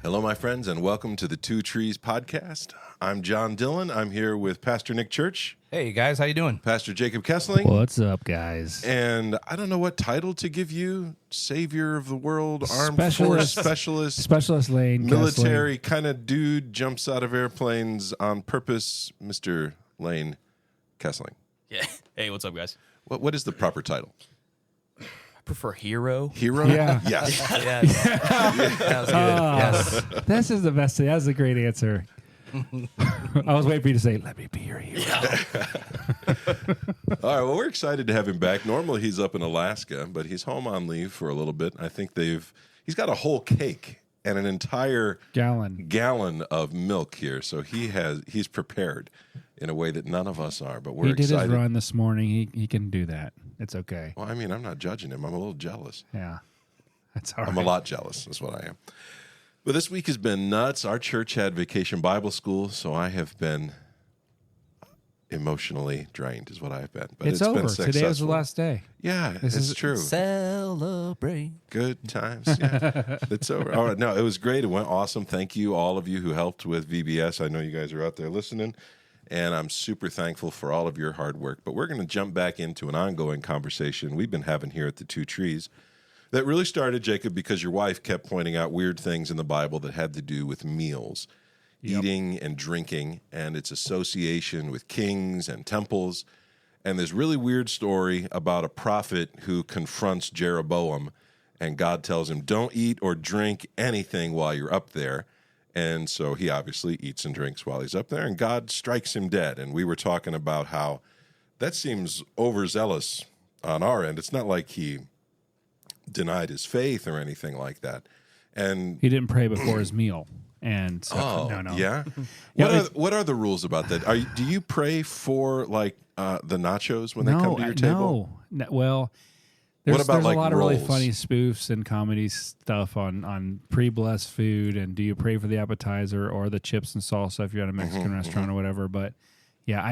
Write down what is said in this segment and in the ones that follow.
Hello, my friends, and welcome to the Two Trees podcast. I'm John Dillon. I'm here with Pastor Nick Church. Hey, guys. How you doing? Pastor Jacob Kessling. What's up, guys? And I don't know what title to give you. Savior of the world, armed force specialist. Specialist Lane military kind of dude, jumps out of airplanes on purpose, Mr. Lane Kessling. Yeah. Hey, what's up, guys? What is the proper title? I prefer hero. Hero? Yeah. Yes. Yes. That was good. Yes. This is the best thing. That's a great answer. I was waiting for you to say, let me be your hero. All right, well, we're excited to have him back. Normally he's up in Alaska, but he's home on leave for a little bit. I think he's got a whole cake and an entire gallon of milk here. So he's prepared in a way that none of us are, but we're excited. He did his run this morning. He can do that. It's okay. Well, I mean, I'm not judging him. I'm a little jealous. Yeah, that's all right. I'm a lot jealous. That's what I am. But this week has been nuts. Our church had Vacation Bible School, so I have been emotionally drained is what I've been. But it's been over. successful. Today is the last day. Yeah, it's true. Celebrate. Good times. Yeah. It's over. All right. No, it was great. It went awesome. Thank you, all of you who helped with VBS. I know you guys are out there listening, and I'm super thankful for all of your hard work. But we're going to jump back into an ongoing conversation we've been having here at the Two Trees that really started, Jacob, because your wife kept pointing out weird things in the Bible that had to do with meals, eating and drinking, and its association with kings and temples. And this really weird story about a prophet who confronts Jeroboam, and God tells him, don't eat or drink anything while you're up there. And so he obviously eats and drinks while he's up there, and God strikes him dead. And we were talking about how that seems overzealous on our end. It's not like he denied his faith or anything like that. And he didn't pray before his meal. And so, no. Yeah? What are the rules about that? Do you pray for like the nachos when they come to your table? No. Well, there's like a lot rolls? of really funny spoofs and comedy stuff on pre-blessed food, and do you pray for the appetizer or the chips and salsa if you're at a Mexican restaurant or whatever. But yeah,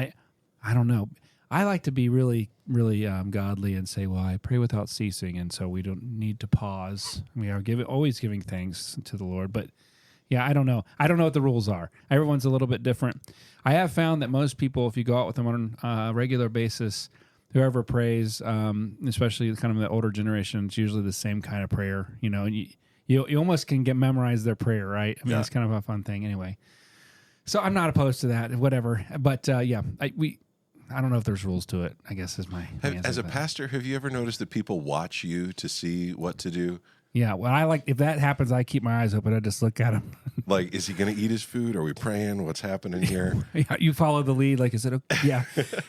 I don't know. I like to be really, really godly and say, well, I pray without ceasing, and so we don't need to pause. We are always giving thanks to the Lord. But yeah, I don't know. I don't know what the rules are. Everyone's a little bit different. I have found that most people, if you go out with them on a regular basis, whoever prays, especially kind of the older generation, it's usually the same kind of prayer. You know, you almost can memorize their prayer, right? I mean, It's kind of a fun thing anyway. So I'm not opposed to that, whatever. But I don't know if there's rules to it, I guess is my answer. As a pastor, have you ever noticed that people watch you to see what to do? Yeah, well, if that happens, I keep my eyes open. I just look at him. Like, is he going to eat his food? Are we praying? What's happening here? You follow the lead. Like, is it okay? Yeah.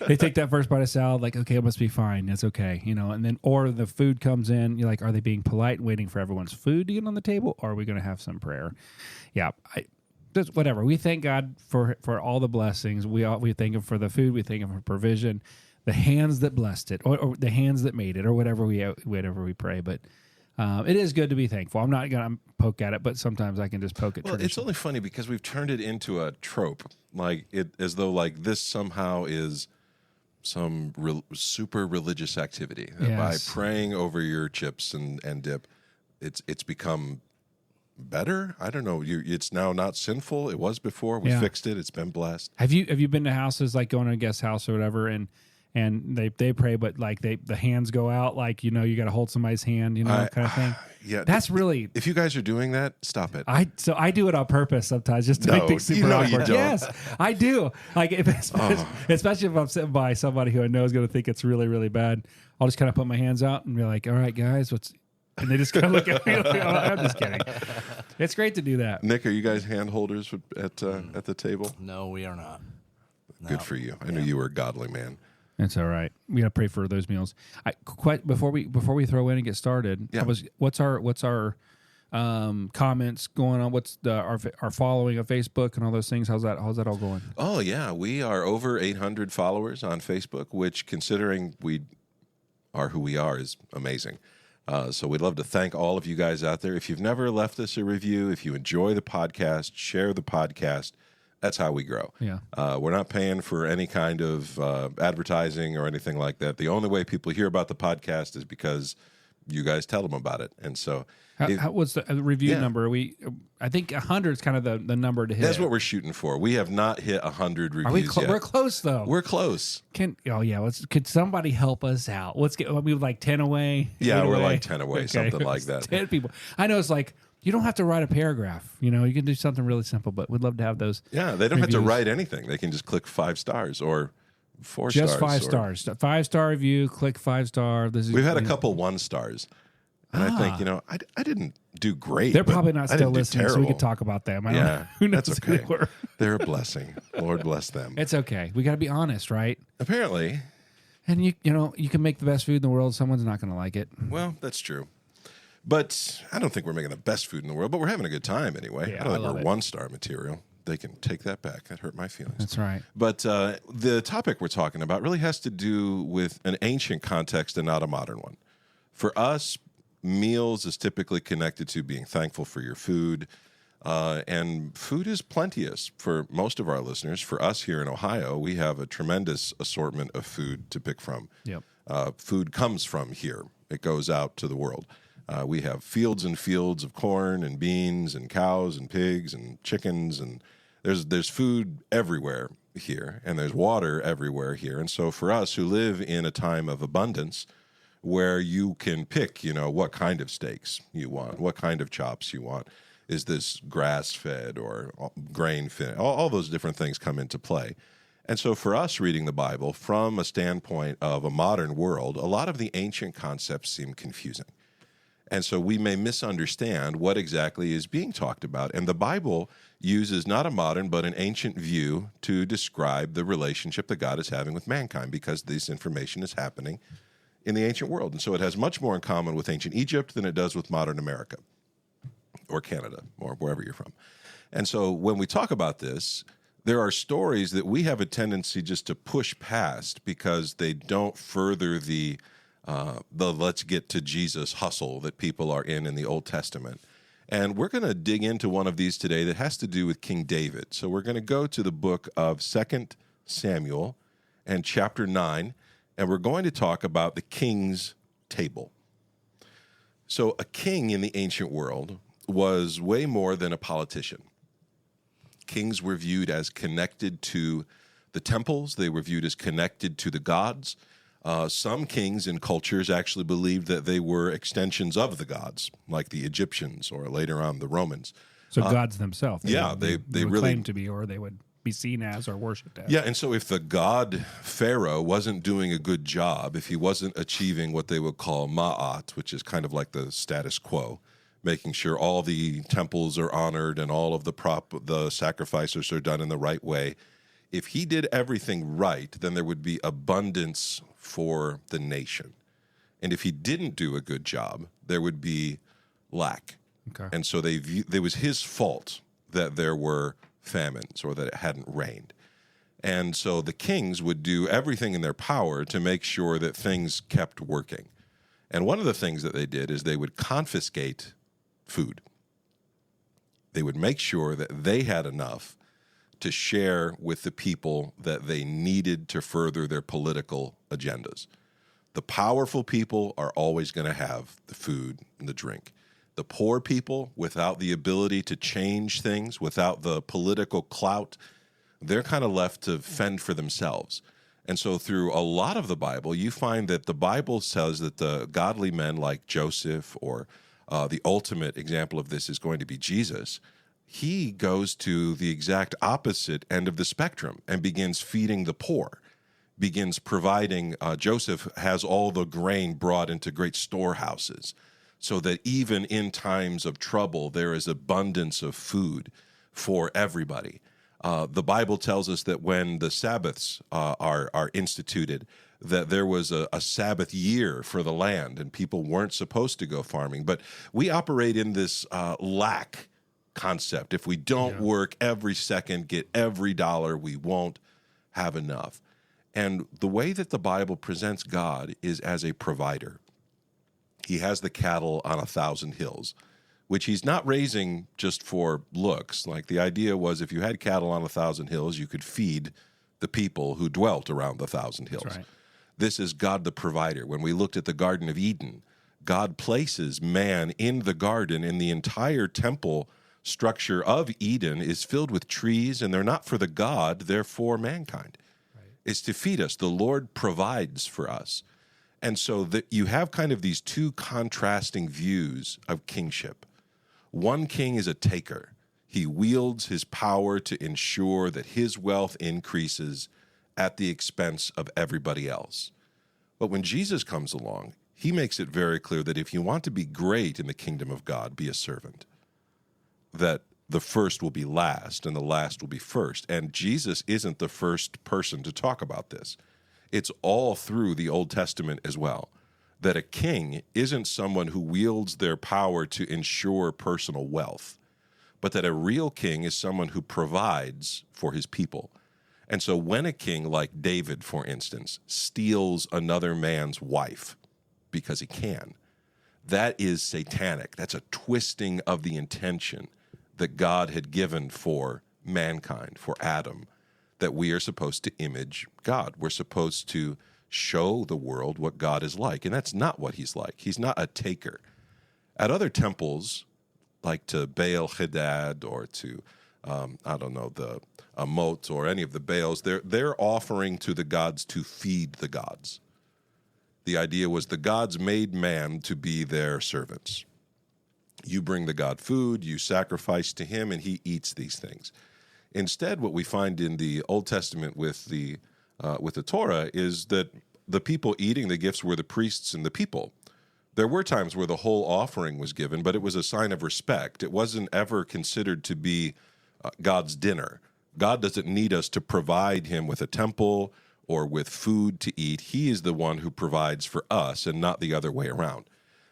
They take that first bite of salad, like, okay, it must be fine. It's okay. You know, and then, or the food comes in, you're like, are they being polite and waiting for everyone's food to get on the table? Or are we going to have some prayer? Yeah, whatever. We thank God for all the blessings. We thank Him for the food. We thank Him for provision, the hands that blessed it, or the hands that made it, or whatever we pray. But it is good to be thankful. I'm not going to poke at it, but sometimes I can just poke at. Well, it's only funny because we've turned it into a trope, as though like this somehow is some super religious activity. Yes. By praying over your chips and dip, it's become better. I don't know. It's now not sinful. It was before. We fixed it. It's been blessed. Have you been to houses, like going to a guest house or whatever, and they pray, but like the hands go out, like, you know, you got to hold somebody's hand, you know, kind of thing. Yeah, that's really. If you guys are doing that, stop it. I do it on purpose sometimes just to make things super awkward. You don't. Yes, I do. Like especially if I'm sitting by somebody who I know is going to think it's really, really bad, I'll just kind of put my hands out and be like, all right, guys, and they just kind of look at me. Like, I'm just kidding. It's great to do that. Nick, are you guys hand holders at the table? No, we are not. No. Good for you. I knew you were a godly man. It's all right. We got to pray for those meals. Before we throw in and get started, Yeah. what's our comments going on? What's our following of Facebook and all those things? How's that all going? Oh, yeah. We are over 800 followers on Facebook, which, considering we are who we are, is amazing. So we'd love to thank all of you guys out there. If you've never left us a review, if you enjoy the podcast, share the podcast. That's how we grow. Yeah. We're not paying for any kind of advertising or anything like that. The only way people hear about the podcast is because you guys tell them about it. And so... How was the review number? I think 100 is kind of the number to hit. That's what we're shooting for. We have not hit 100 reviews yet. We're close, though. We're close. Could somebody help us out? Let's get, we like 10 away. Yeah, we're away. like 10 away, okay. Something like that. 10 people. I know it's like, you don't have to write a paragraph. You can do something really simple, but we'd love to have those. Yeah, they don't reviews. have to write anything. They can just click 5 stars or 4 stars. Just 5 stars. 5-star review, click 5-star. We've had a couple 1 stars. And I think, I didn't do great. They're probably not still listening, so we could talk about them. Who knows that's okay. who they were. They're a blessing. Lord bless them. It's okay. We got to be honest, right? Apparently. And you can make the best food in the world. Someone's not going to like it. Well, that's true. But I don't think we're making the best food in the world, but we're having a good time anyway. Yeah, I don't think we're 1-star material. They can take that back. That hurt my feelings. That's right. But the topic we're talking about really has to do with an ancient context and not a modern one. For us, meals is typically connected to being thankful for your food, and food is plenteous for most of our listeners. For us here in Ohio, we have a tremendous assortment of food to pick from. Yep. Food comes from here. It goes out to the world. We have fields and fields of corn and beans and cows and pigs and chickens, and there's food everywhere here, and there's water everywhere here. And so for us who live in a time of abundance, where you can pick, what kind of steaks you want, what kind of chops you want. Is this grass-fed or grain-fed? All those different things come into play. And so for us reading the Bible from a standpoint of a modern world, a lot of the ancient concepts seem confusing. And so we may misunderstand what exactly is being talked about. And the Bible uses not a modern but an ancient view to describe the relationship that God is having with mankind, because this information is happening in the ancient world. And so it has much more in common with ancient Egypt than it does with modern America or Canada or wherever you're from. And so when we talk about this, there are stories that we have a tendency just to push past because they don't further the let's get to Jesus hustle that people are in the Old Testament. And we're going to dig into one of these today that has to do with King David. So we're going to go to the book of 2 Samuel and chapter 9. And we're going to talk about the king's table. So a king in the ancient world was way more than a politician. Kings were viewed as connected to the temples. They were viewed as connected to the gods. Some kings in cultures actually believed that they were extensions of the gods, like the Egyptians or later on the Romans. So gods themselves. They would really claim to be, or they would be seen as or worshipped as. Yeah, and so if the god Pharaoh wasn't doing a good job, if he wasn't achieving what they would call ma'at, which is kind of like the status quo, making sure all the temples are honored and all of the sacrifices are done in the right way, if he did everything right, then there would be abundance for the nation. And if he didn't do a good job, there would be lack. Okay. And so it was his fault that there were famines or that it hadn't rained. And so the kings would do everything in their power to make sure that things kept working. And one of the things that they did is they would confiscate food. They would make sure that they had enough to share with the people that they needed to further their political agendas. The powerful people are always going to have the food and the drink. The poor people, without the ability to change things, without the political clout, they're kind of left to fend for themselves. And so through a lot of the Bible, you find that the Bible says that the godly men like Joseph, or the ultimate example of this is going to be Jesus, he goes to the exact opposite end of the spectrum and begins feeding the poor, begins providing. Joseph has all the grain brought into great storehouses, so that even in times of trouble, there is abundance of food for everybody. The Bible tells us that when the Sabbaths are instituted, that there was a Sabbath year for the land and people weren't supposed to go farming. But we operate in this lack concept. If we don't work every second, get every dollar, we won't have enough. And the way that the Bible presents God is as a provider. He has the cattle on 1,000 hills, which he's not raising just for looks. Like the idea was if you had cattle on 1,000 hills, you could feed the people who dwelt around the 1,000 hills. That's right. This is God the provider. When we looked at the Garden of Eden, God places man in the garden, and the entire temple structure of Eden is filled with trees, and they're not for the God, they're for mankind. Right. It's to feed us. The Lord provides for us. And so that you have kind of these two contrasting views of kingship. One king is a taker. He wields his power to ensure that his wealth increases at the expense of everybody else. But when Jesus comes along, he makes it very clear that if you want to be great in the kingdom of God, be a servant. That the first will be last and the last will be first. And Jesus isn't the first person to talk about this. It's all through the Old Testament as well. That a king isn't someone who wields their power to ensure personal wealth, but that a real king is someone who provides for his people. And so when a king like David, for instance, steals another man's wife because he can, that is satanic. That's a twisting of the intention that God had given for mankind, for Adam, that we are supposed to image God. We're supposed to show the world what God is like, and that's not what he's like. He's not a taker. At other temples, like to Baal Hadad or to, the Amot or any of the Baals, they're offering to the gods to feed the gods. The idea was the gods made man to be their servants. You bring the god food, you sacrifice to him, and he eats these things. Instead, what we find in the Old Testament with the Torah is that the people eating the gifts were the priests and the people. There were times where the whole offering was given, but it was a sign of respect. It wasn't ever considered to be God's dinner. God doesn't need us to provide him with a temple or with food to eat. He is the one who provides for us and not the other way around.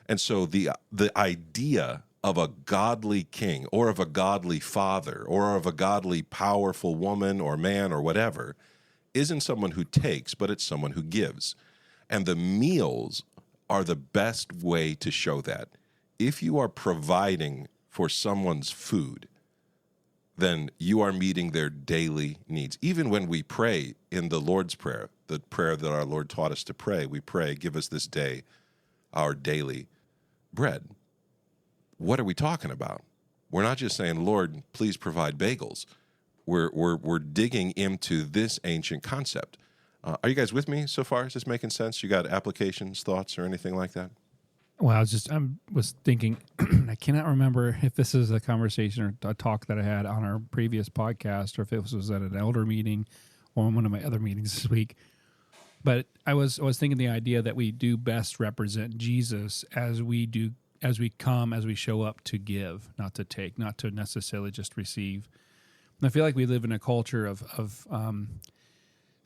And so the idea of a godly king or of a godly father or of a godly powerful woman or man or whatever isn't someone who takes, but it's someone who gives. And the meals are the best way to show that. If you are providing for someone's food, then you are meeting their daily needs. Even when we pray in the Lord's Prayer, the prayer that our Lord taught us to pray, we pray, give us this day our daily bread. What are we talking about? We're not just saying, Lord, please provide bagels. We're digging into this ancient concept. Are you guys with me so far? Is this making sense? You got applications, thoughts, or anything like that? Well, I was thinking, I cannot remember if this is a conversation or a talk that I had on our previous podcast, or if it was at an elder meeting or one of my other meetings this week. But I was thinking the idea that we do best represent Jesus as we show up to give, not to take, not to necessarily just receive. And I feel like we live in a culture of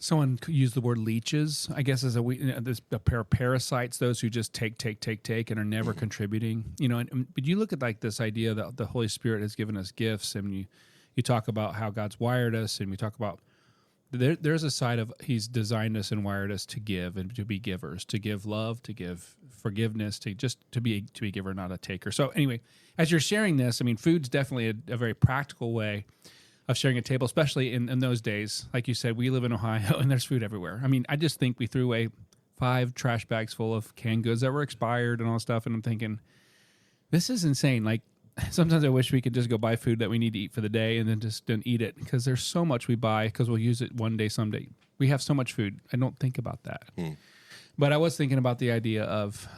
someone used the word leeches, I guess, as there's a pair of parasites, those who just take, and are never contributing. But you look at like this idea that the Holy Spirit has given us gifts, and you talk about how God's wired us, and we talk about there's a side of he's designed us and wired us to give and to be givers, to give love, to give forgiveness, to be a giver, not a taker. So anyway, as you're sharing this, I mean, food's definitely a very practical way of sharing a table, especially in those days. Like you said, we live in Ohio and there's food everywhere. I mean, I just think we threw away 5 trash bags full of canned goods that were expired and all stuff. And I'm thinking, this is insane. Like, sometimes I wish we could just go buy food that we need to eat for the day and then just don't eat it, because there's so much we buy because we'll use it one day, someday. We have so much food. I don't think about that. But I was thinking about the idea of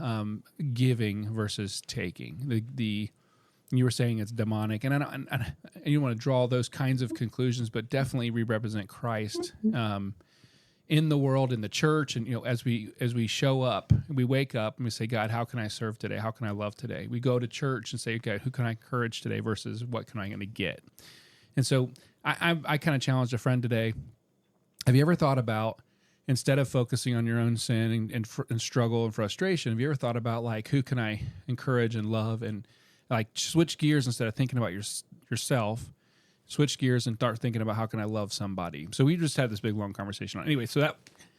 giving versus taking. You were saying it's demonic, and you don't want to draw those kinds of conclusions, but definitely we represent Christ in the world, in the church, and as we show up, we wake up and we say, God, how can I serve today? How can I love today? We go to church and say, God, who can I encourage today versus what can I going to get? And so I kind of challenged a friend today. Have you ever thought about, instead of focusing on your own sin and struggle and frustration, have you ever thought about like, who can I encourage and love, and like switch gears instead of thinking about yourself, switch gears and start thinking about how can I love somebody. So we just had this big long conversation on anyway. So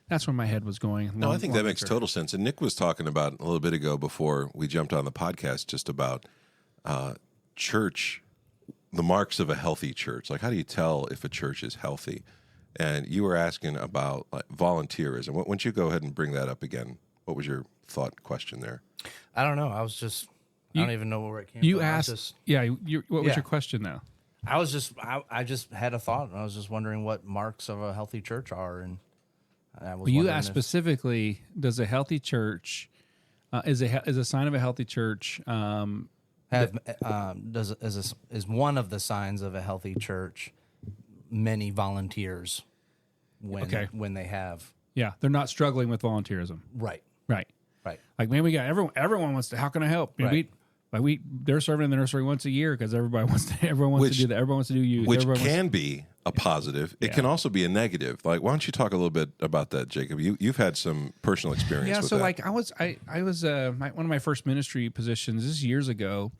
that's where my head was going. No, I think that makes total sense. And Nick was talking about a little bit ago before we jumped on the podcast just about church, the marks of a healthy church. Like, how do you tell if a church is healthy? And you were asking about like, volunteerism. Why don't you go ahead and bring that up again? What was your thought question there? I don't know. I don't even know where it came you from. asked, what was your question now? I just had a thought, and I was just wondering what marks of a healthy church are. And I was you asked specifically, does a healthy church, is a sign of a healthy church, is one of the signs of a healthy church many volunteers when they have. Yeah, they're not struggling with volunteerism. Right. Like, man, we got everyone wants to. How can I help? Right. They're serving in the nursery once a year because everyone wants to do that. Everyone wants to do youth. Which can be a positive. It can also be a negative. Like, why don't you talk a little bit about that, Jacob? You've had some personal experience with that. Like I was one of my first ministry positions. This is years ago.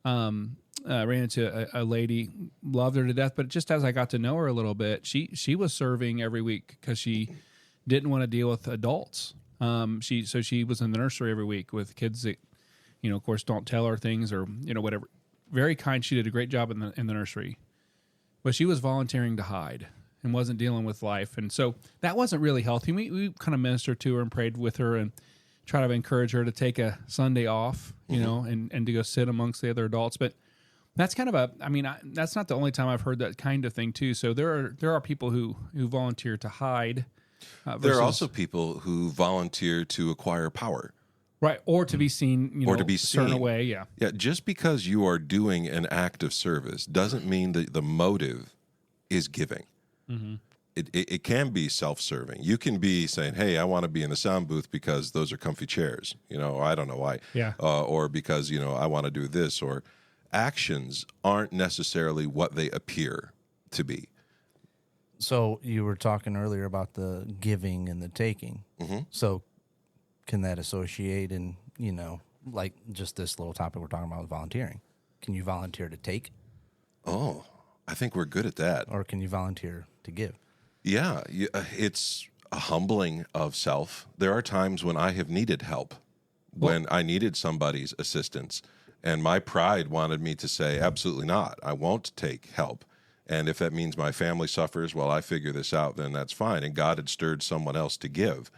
Ran into a lady, loved her to death, but just as I got to know her a little bit, she was serving every week because she didn't want to deal with adults. She was in the nursery every week with kids that, of course, don't tell her things or whatever. Very kind. She did a great job in the nursery, but she was volunteering to hide and wasn't dealing with life, and so that wasn't really healthy. We kind of ministered to her and prayed with her and try to encourage her to take a Sunday off, and to go sit amongst the other adults, but. That's kind of that's not the only time I've heard that kind of thing too. So there are people who volunteer to hide. There are also people who volunteer to acquire power. Right, or to be seen, or to be a certain way, yeah. Yeah, just because you are doing an act of service doesn't mean that the motive is giving. Mm-hmm. It can be self-serving. You can be saying, hey, I want to be in the sound booth because those are comfy chairs. I don't know why. Yeah. Or because, I want to do this, or... Actions aren't necessarily what they appear to be. So you were talking earlier about the giving and the taking. Mm-hmm. So can that associate in, like just this little topic we're talking about with volunteering? Can you volunteer to take? Oh, I think we're good at that. Or can you volunteer to give? Yeah, it's a humbling of self. There are times when I have needed help, when I needed somebody's assistance. And my pride wanted me to say, absolutely not. I won't take help. And if that means my family suffers while I figure this out, then that's fine. And God had stirred someone else to give.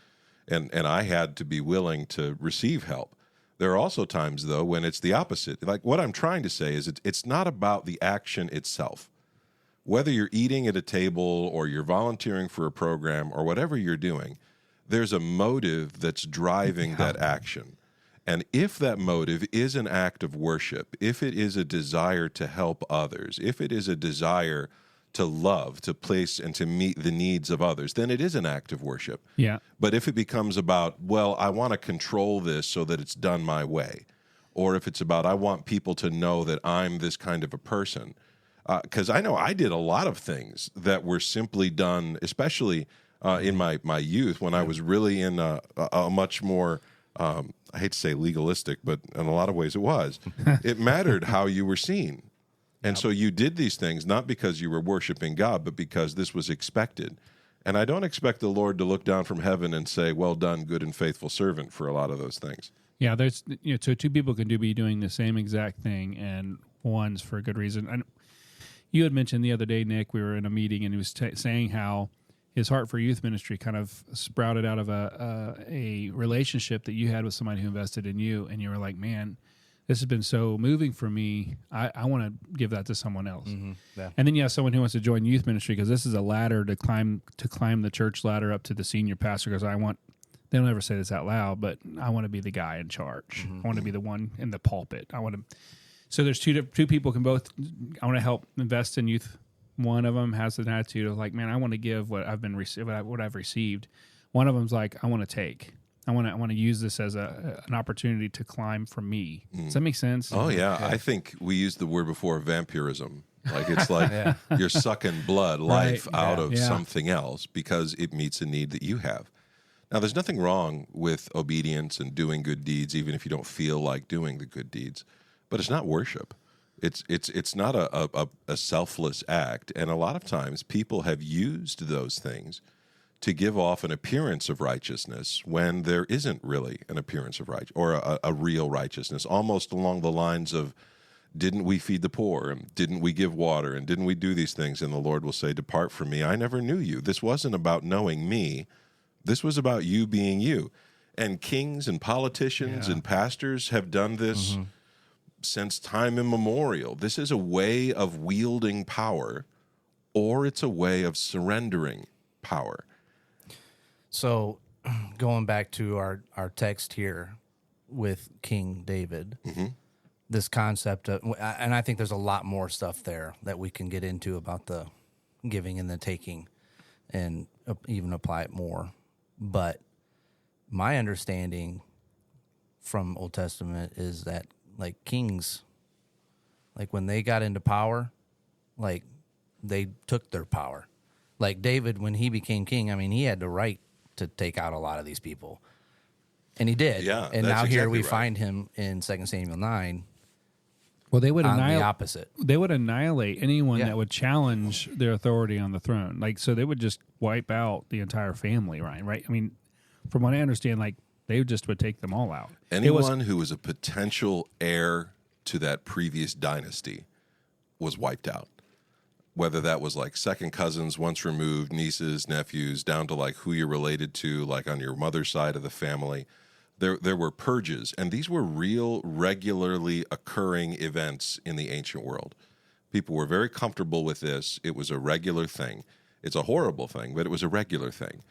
And I had to be willing to receive help. There are also times, though, when it's the opposite. Like what I'm trying to say is it's not about the action itself. Whether you're eating at a table or you're volunteering for a program or whatever you're doing, there's a motive that's driving that action. And if that motive is an act of worship, if it is a desire to help others, if it is a desire to love, to place and to meet the needs of others, then it is an act of worship. Yeah. But if it becomes about, well, I want to control this so that it's done my way, or if it's about, I want people to know that I'm this kind of a person, because I know I did a lot of things that were simply done, especially in my youth when I was really in a much more... I hate to say legalistic, but in a lot of ways it was. It mattered how you were seen. And so you did these things not because you were worshiping God, but because this was expected. And I don't expect the Lord to look down from heaven and say, well done, good and faithful servant, for a lot of those things. Yeah, there's so two people can be doing the same exact thing, and one's for a good reason. And you had mentioned the other day, Nick, we were in a meeting, and he was saying how his heart for youth ministry kind of sprouted out of a relationship that you had with somebody who invested in you, and you were like, man, this has been so moving for me. I want to give that to someone else. Mm-hmm. Yeah. And then you have someone who wants to join youth ministry because this is a ladder to climb the church ladder up to the senior pastor, because they don't ever say this out loud, but I want to be the guy in charge. Mm-hmm. I want to be the one in the pulpit. So there's two people can both, I want to help invest in youth. One of them has an attitude of like, man, I want to give what I've received. One of them's like, I want to take. I want to use this as an opportunity to climb for me. Does that make sense? Oh yeah, I think we used the word before, vampirism. Like it's like you're sucking life out of something else because it meets a need that you have. Now, there's nothing wrong with obedience and doing good deeds, even if you don't feel like doing the good deeds. But it's not worship. It's not a selfless act. And a lot of times people have used those things to give off an appearance of righteousness when there isn't really an appearance of righteousness or a real righteousness, almost along the lines of, didn't we feed the poor, and didn't we give water, and didn't we do these things? And the Lord will say, depart from me, I never knew you. This wasn't about knowing me. This was about you being you. And kings and politicians and pastors have done this since time immemorial. This is a way of wielding power, or it's a way of surrendering power. So going back to our text here with King David, this concept of, and I think there's a lot more stuff there that we can get into about the giving and the taking and even apply it more. But my understanding from Old Testament is that, like, kings, like, when they got into power, like, they took their power. Like David, when he became king, I mean, he had the right to take out a lot of these people. And he did. Yeah, and that's now here exactly we right. find him in 2 Samuel 9 Well, they would on the annihilate. opposite. They would annihilate anyone Yeah. that would challenge their authority on the throne. Like, so they would just wipe out the entire family, right? I mean, from what I understand, like, they just would take them all out. Anyone who was a potential heir to that previous dynasty was wiped out. Whether that was like second cousins, once removed, nieces, nephews, down to like who you're related to, like on your mother's side of the family. There were purges, and these were real, regularly occurring events in the ancient world. People were very comfortable with this. It was a regular thing. It's a horrible thing, but it was a regular thing.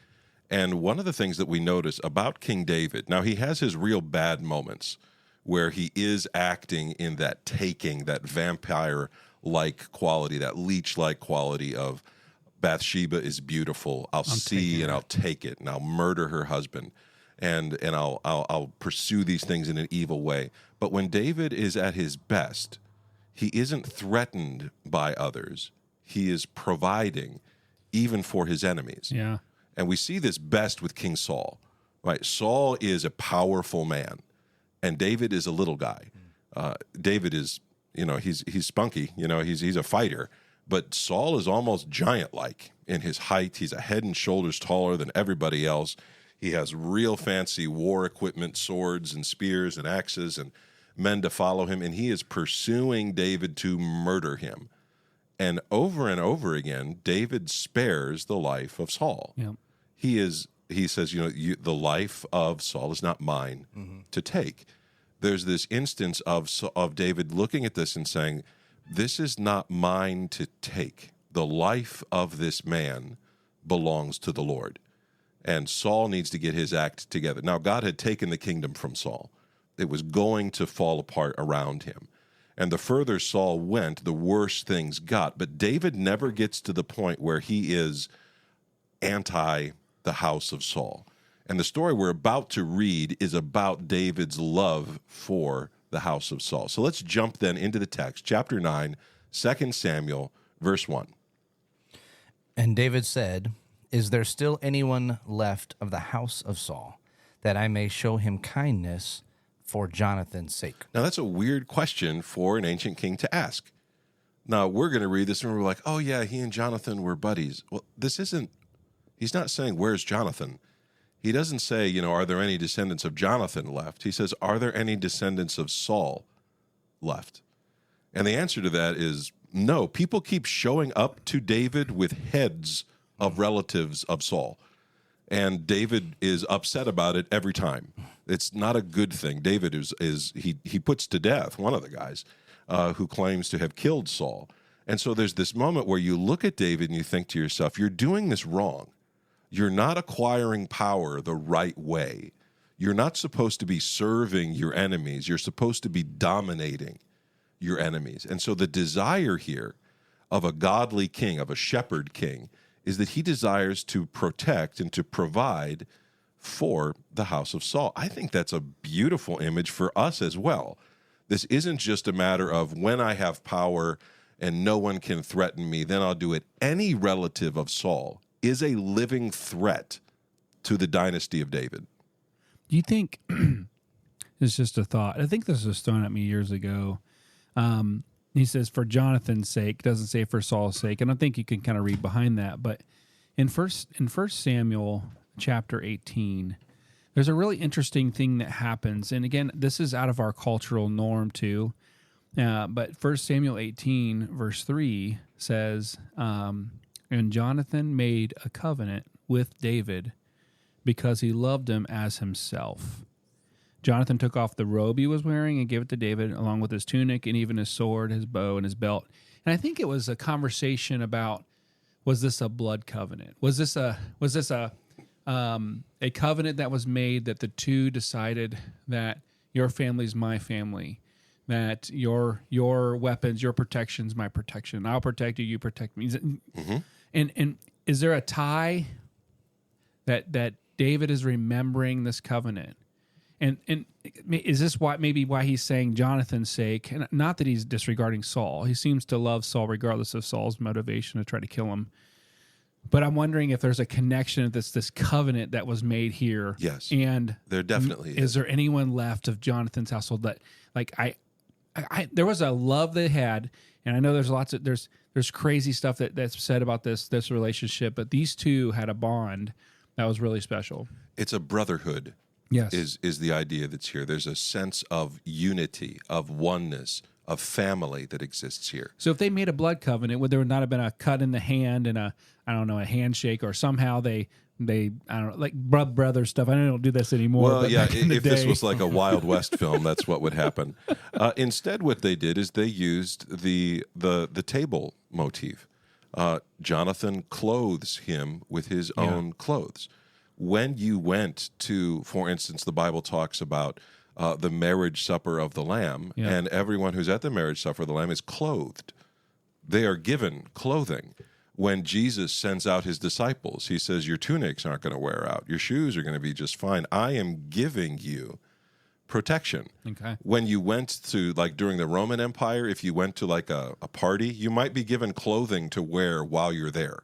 And one of the things that we notice about King David, now he has his real bad moments where he is acting in that taking, that vampire-like quality, that leech-like quality of Bathsheba is beautiful. I'll see and I'll take it, and I'll murder her husband. And I'll pursue these things in an evil way. But when David is at his best, he isn't threatened by others. He is providing even for his enemies. Yeah. And we see this best with King Saul. Right? Saul is a powerful man, and David is a little guy. David is, he's spunky. He's a fighter. But Saul is almost giant-like in his height. He's a head and shoulders taller than everybody else. He has real fancy war equipment, swords and spears and axes and men to follow him, and he is pursuing David to murder him. And over again, David spares the life of Saul. Yep. He says, the life of Saul is not mine to take. There's this instance of David looking at this and saying, this is not mine to take. The life of this man belongs to the Lord. And Saul needs to get his act together. Now, God had taken the kingdom from Saul. It was going to fall apart around him. And the further Saul went, the worse things got. But David never gets to the point where he is anti the house of Saul. And the story we're about to read is about David's love for the house of Saul. So let's jump then into the text, chapter 9, 2 Samuel, verse 1. And David said, is there still anyone left of the house of Saul, that I may show him kindness for Jonathan's sake? Now, that's a weird question for an ancient king to ask. Now, we're going to read this and we're like, oh, yeah, he and Jonathan were buddies. Well, he's not saying, where's Jonathan? He doesn't say, are there any descendants of Jonathan left? He says, are there any descendants of Saul left? And the answer to that is no. People keep showing up to David with heads of relatives of Saul. And David is upset about it every time. It's not a good thing. David he puts to death one of the guys who claims to have killed Saul. And so there's this moment where you look at David and you think to yourself, you're doing this wrong. You're not acquiring power the right way. You're not supposed to be serving your enemies. You're supposed to be dominating your enemies. And so the desire here of a godly king, of a shepherd king, is that he desires to protect and to provide for the house of Saul. I think that's a beautiful image for us as well. This isn't just a matter of when I have power and no one can threaten me, then I'll do it. Any relative of Saul is a living threat to the dynasty of David. Do you think, it's just a thought, I think this was thrown at me years ago. He says, for Jonathan's sake, doesn't say for Saul's sake. And I think you can kind of read behind that. But in First Samuel chapter 18, there's a really interesting thing that happens. And again, this is out of our cultural norm too. But 1 Samuel 18, verse 3 says, and Jonathan made a covenant with David because he loved him as himself. Jonathan took off the robe he was wearing and gave it to David, along with his tunic and even his sword, his bow, and his belt. And I think it was a conversation about, was this a blood covenant? Was this a covenant that was made that the two decided that your family's my family, that your weapons, your protection's my protection. I'll protect you, you protect me. Mm-hmm. And is there a tie that David is remembering this covenant? And is this why he's saying Jonathan's sake? And not that he's disregarding Saul. He seems to love Saul regardless of Saul's motivation to try to kill him. But I'm wondering if there's a connection of this covenant that was made here. Yes, and there definitely is. There anyone left of Jonathan's household that, like, I there was a love they had, and I know there's there's crazy stuff that's said about this relationship, but these two had a bond that was really special. It's a brotherhood. Yes, is the idea that's here. There's a sense of unity, of oneness, of family that exists here. So if they made a blood covenant, would there not have been a cut in the hand and a handshake, or somehow they I don't know, like brother stuff? I don't do this anymore. Well, but yeah, if this day. was like a Wild West film, that's what would happen. Instead, what they did is they used the table motif. Jonathan clothes him with his own clothes. When you went to, for instance, the Bible talks about the marriage supper of the Lamb, and everyone who's at the marriage supper of the Lamb is clothed. They are given clothing. When Jesus sends out his disciples, he says, your tunics aren't going to wear out. Your shoes are going to be just fine. I am giving you protection. Okay. When you went to, like during the Roman Empire, if you went to like a party, you might be given clothing to wear while you're there.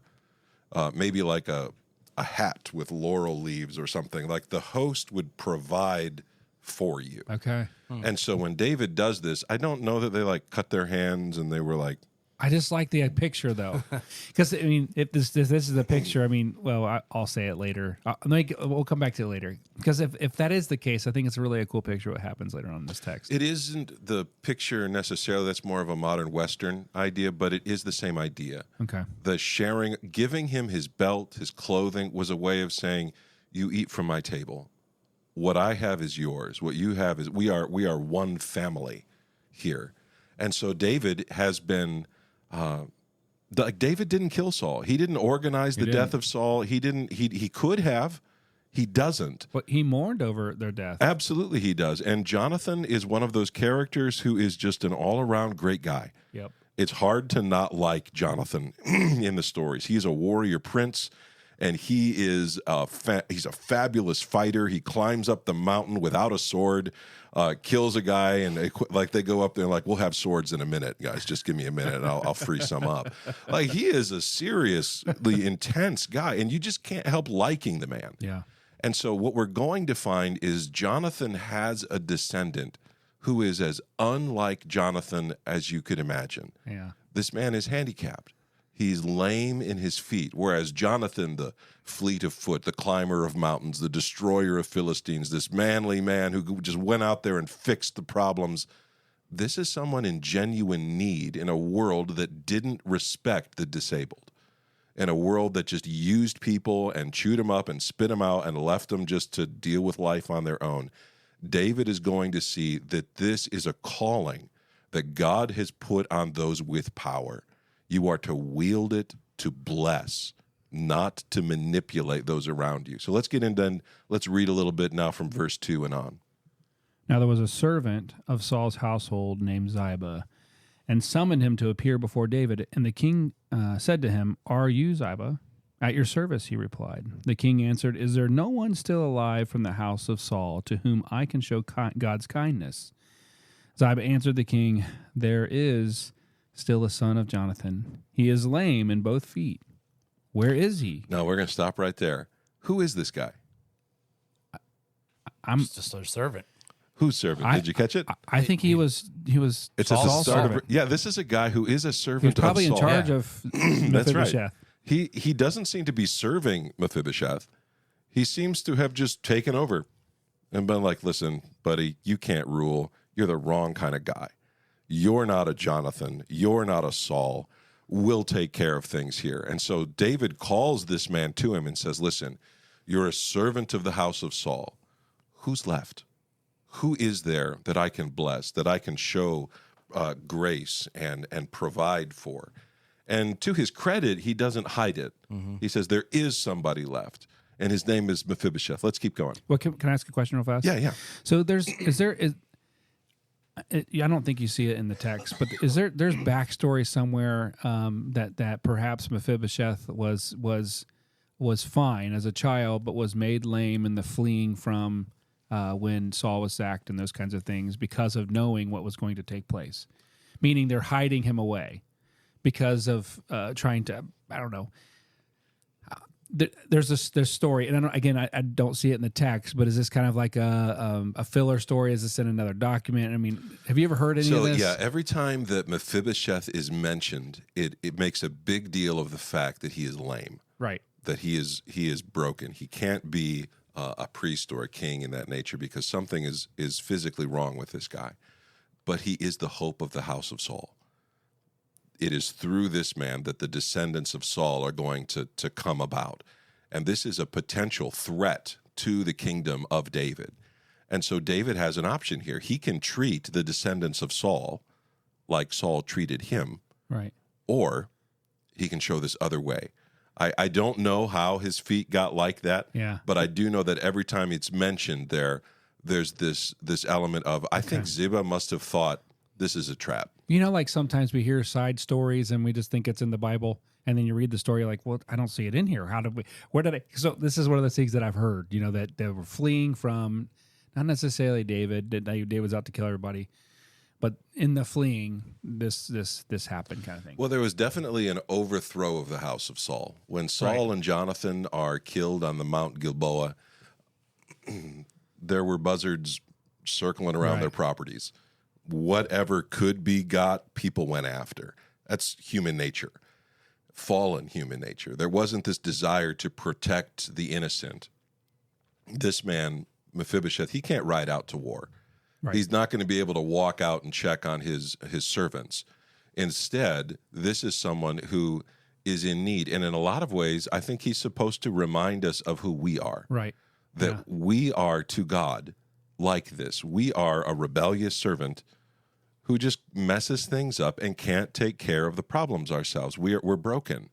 Maybe like a hat with laurel leaves or something. Like the host would provide for you. Okay. And so when David does this, I don't know that they like cut their hands and they were like, I just like the picture though, because I mean, if this is the picture, I mean, well, I'll say it later. We'll come back to it later, because if that is the case, I think it's really a cool picture what happens later on in this text. It isn't the picture necessarily. That's more of a modern Western idea, but it is the same idea. Okay. The sharing, giving him his belt, his clothing was a way of saying, you eat from my table. What I have is yours. What you have is, we are one family here. And so David has been, David didn't kill Saul. He didn't organize the death of Saul. He could have. He doesn't. But he mourned over their death. Absolutely he does. And Jonathan is one of those characters who is just an all-around great guy. Yep. It's hard to not like Jonathan in the stories. He's a warrior prince, and he is he's a fabulous fighter. He climbs up the mountain without a sword, kills a guy, and they go up there and like, we'll have swords in a minute, guys. Just give me a minute, and I'll free some up. Like, he is a seriously intense guy, and you just can't help liking the man. Yeah. And so what we're going to find is Jonathan has a descendant who is as unlike Jonathan as you could imagine. Yeah. This man is handicapped. He's lame in his feet, whereas Jonathan, the fleet of foot, the climber of mountains, the destroyer of Philistines, this manly man who just went out there and fixed the problems, this is someone in genuine need in a world that didn't respect the disabled, in a world that just used people and chewed them up and spit them out and left them just to deal with life on their own. David is going to see that this is a calling that God has put on those with power. You are to wield it to bless, not to manipulate those around you. So let's get into, and let's read a little bit now from verse 2 and on. Now there was a servant of Saul's household named Ziba, and summoned him to appear before David. And the king said to him, "Are you Ziba?" "At your service," he replied. The king answered, "Is there no one still alive from the house of Saul to whom I can show God's kindness?" Ziba answered the king, "There is still a son of Jonathan. He is lame in both feet. Where is he?" Now we're going to stop right there. Who is this guy? It's just a servant. Whose servant? Did you catch it? I think he was. It's Saul's servant. Yeah, this is a guy who is a servant. He was probably of in Saul. charge of That's right. Mephibosheth. He doesn't seem to be serving Mephibosheth. He seems to have just taken over and been like, listen, buddy, you can't rule. You're the wrong kind of guy. You're not a Jonathan. You're not a Saul. We'll take care of things here. And so David calls this man to him and says, listen, you're a servant of the house of Saul. Who's left? Who is there that I can bless, that I can show grace and provide for? And to his credit, he doesn't hide it. Mm-hmm. He says, there is somebody left, and his name is Mephibosheth. Let's keep going. Well, can I ask a question real fast? Yeah. So I don't think you see it in the text, but there's backstory somewhere that perhaps Mephibosheth was fine as a child, but was made lame in the fleeing from when Saul was sacked and those kinds of things because of knowing what was going to take place, meaning they're hiding him away because of trying to, I don't know. There's this story, and I don't see it in the text, but is this kind of like a filler story? Is this in another document? I mean, have you ever heard any of this? So, yeah, every time that Mephibosheth is mentioned, it makes a big deal of the fact that he is lame. Right. That he is broken. He can't be a priest or a king in that nature because something is physically wrong with this guy. But he is the hope of the house of Saul. It is through this man that the descendants of Saul are going to come about. And this is a potential threat to the kingdom of David. And so David has an option here. He can treat the descendants of Saul like Saul treated him. Right. Or he can show this other way. I don't know how his feet got like that. Yeah. But I do know that every time it's mentioned there's this element of, I think Ziba must have thought this is a trap. You know, like sometimes we hear side stories and we just think it's in the Bible, and then you read the story like, well, I don't see it in here. Where did I? So this is one of the things that I've heard, you know, that they were fleeing from, not necessarily David. David's out to kill everybody, but in the fleeing, this happened kind of thing. Well, there was definitely an overthrow of the house of Saul. When Saul and Jonathan are killed on the Mount Gilboa, there were buzzards circling around their properties. Whatever could be got, people went after. That's human nature, fallen human nature. There wasn't this desire to protect the innocent. This man, Mephibosheth, he can't ride out to war. Right. He's not going to be able to walk out and check on his servants. Instead, this is someone who is in need. And in a lot of ways, I think he's supposed to remind us of who we are. Right. That we are to God like this. We are a rebellious servant who just messes things up and can't take care of the problems ourselves. We're broken.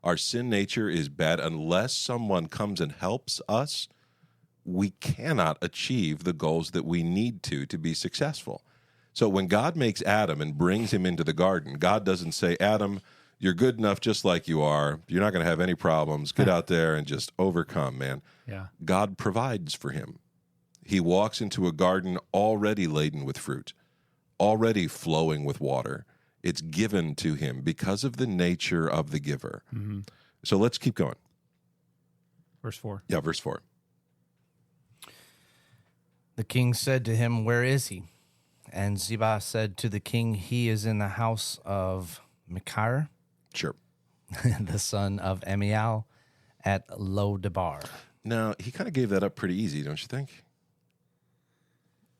Our sin nature is bad. Unless someone comes and helps us, we cannot achieve the goals that we need to be successful. So when God makes Adam and brings him into the garden, God doesn't say, Adam, you're good enough just like you are. You're not going to have any problems. Get out there and just overcome, man. Yeah. God provides for him. He walks into a garden already laden with fruit, already flowing with water. It's given to him because of the nature of the giver. Mm-hmm. So let's keep going. Verse 4. Yeah, verse 4. The king said to him, where is he? And Ziba said to the king, he is in the house of Machir, Sure. the son of Amiel, at Lo-debar. Now, he kind of gave that up pretty easy, don't you think?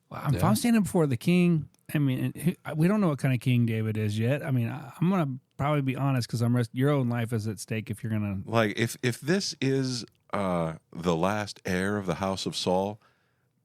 Well, if I'm standing before the king, I mean, we don't know what kind of king David is yet. I mean, I'm going to probably be honest because your own life is at stake if you're going to... Like, if this is the last heir of the house of Saul,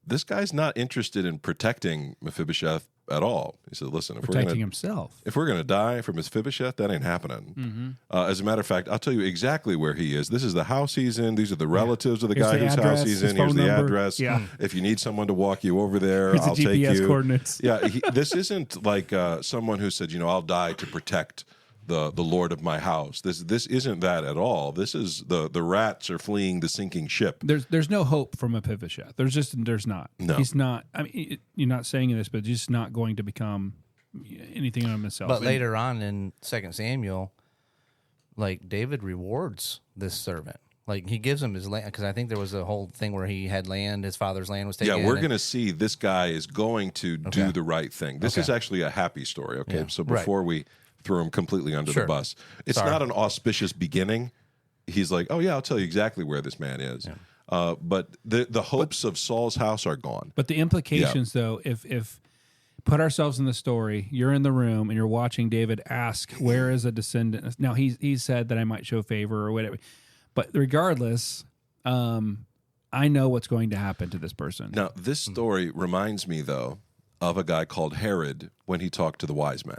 this guy's not interested in protecting Mephibosheth at all. He said, listen, if protecting himself. If we're going to die for Mephibosheth, that ain't happening. Mm-hmm. As a matter of fact, I'll tell you exactly where he is. This is the house he's in. These are the relatives of the guy whose house he's in. Here's the address. Yeah. If you need someone to walk you over there, Here's I'll the GPS take you. Coordinates. Yeah, this isn't like someone who said, I'll die to protect the Lord of my house. This isn't that at all. This is the rats are fleeing the sinking ship. There's no hope for Mephibosheth. There's not. No. He's not. I mean, you're not saying this, but he's just not going to become anything on himself. But later on in 2 Samuel, like David rewards this servant. Like he gives him his land because I think there was a whole thing where he had land, his father's land was taken. Yeah, we're going to see this guy is going to do the right thing. This is actually a happy story, okay? Yeah. So before we throw him completely under the bus, it's not an auspicious beginning. He's like, oh, yeah, I'll tell you exactly where this man is. Yeah. But the hopes of Saul's house are gone. But the implications, though, if put ourselves in the story, you're in the room and you're watching David ask, where is a descendant? Now, he said that I might show favor or whatever. But regardless, I know what's going to happen to this person. Now, this story reminds me, though, of a guy called Herod when he talked to the wise men.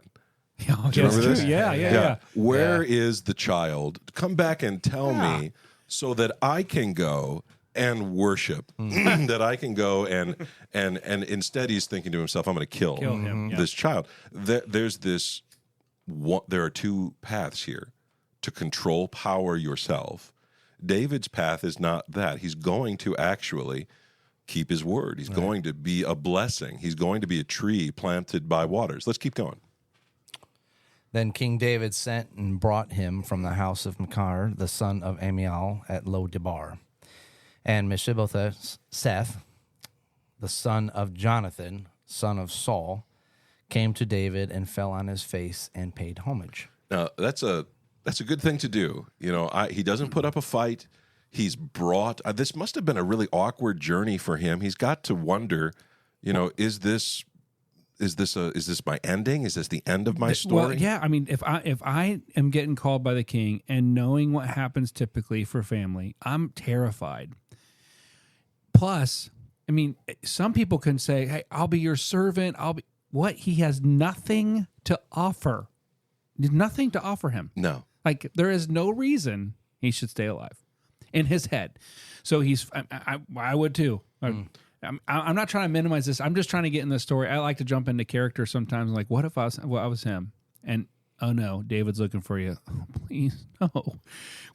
Oh, do you remember this? Yeah. Where is the child? Come back and tell me so that I can go and worship, that I can go and instead he's thinking to himself, I'm going to kill him. this child. There's this, there are two paths here: to control power yourself. David's path is not that. He's going to actually keep his word. He's going to be a blessing. He's going to be a tree planted by waters. Let's keep going. Then King David sent and brought him from the house of Machir, the son of Amiel, at Lo-debar. And Mephibosheth, the son of Jonathan, son of Saul, came to David and fell on his face and paid homage. Now, that's a good thing to do. You know, he doesn't put up a fight. He's brought. This must have been a really awkward journey for him. He's got to wonder, you know, is this my ending? Is this the end of my story? Well, yeah. I mean, if I am getting called by the king and knowing what happens typically for family, I'm terrified. Plus, I mean, some people can say, "Hey, I'll be your servant." What? He has nothing to offer. Nothing to offer him. No. Like, there is no reason he should stay alive in his head. So I would too. I'm not trying to minimize this. I'm just trying to get in the story. I like to jump into character sometimes. Like, what if I was him? And oh no, David's looking for you. Oh, please, no.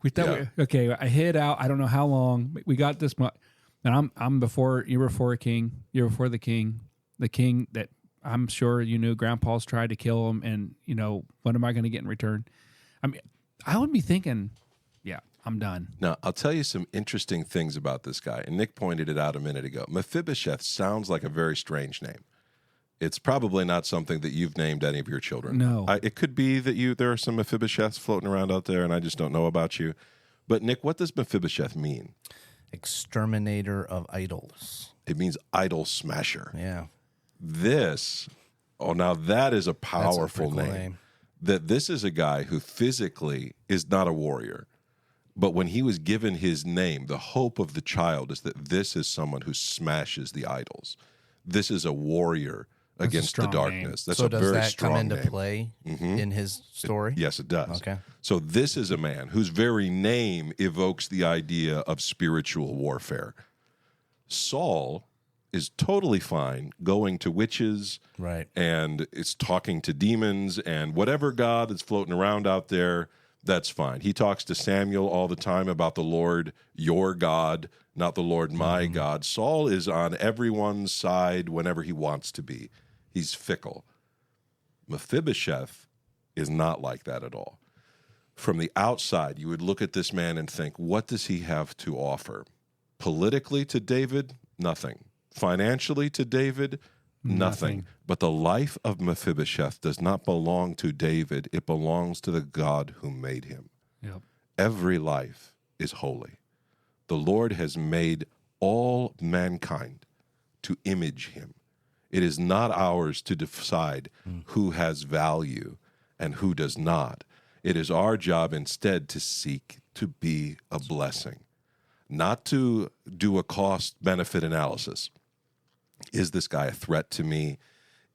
We thought okay. I hid out. I don't know how long. We got this much. And I'm before you were before a king. You're before the king that I'm sure you knew Grandpa's tried to kill him. And you know, what am I going to get in return? I mean, I would be thinking, yeah, I'm done. Now, I'll tell you some interesting things about this guy. And Nick pointed it out a minute ago. Mephibosheth sounds like a very strange name. It's probably not something that you've named any of your children. No. It could be that there are some Mephibosheths floating around out there, and I just don't know about you. But, Nick, what does Mephibosheth mean? Exterminator of idols. It means idol smasher. Yeah. Now that is a powerful That's a name. That this is a guy who physically is not a warrior. But when he was given his name, the hope of the child is that this is someone who smashes the idols. This is a warrior against the darkness. Name. That's so a does very that strong come into name. play in his story? Yes, it does. Okay. So this is a man whose very name evokes the idea of spiritual warfare. Saul is totally fine going to witches, Right. and it's talking to demons and whatever god that's floating around out there. That's fine. He talks to Samuel all the time about the Lord, your God, not the Lord, my God. Saul is on everyone's side whenever he wants to be. He's fickle. Mephibosheth is not like that at all. From the outside, you would look at this man and think, what does he have to offer? Politically to David, nothing. Financially to David, nothing. But the life of Mephibosheth does not belong to David. It belongs to the God who made him. Yep. Every life is holy. The Lord has made all mankind to image him. It is not ours to decide who has value and who does not. It is our job instead to seek to be a blessing, not to do a cost-benefit analysis. Is this guy a threat to me?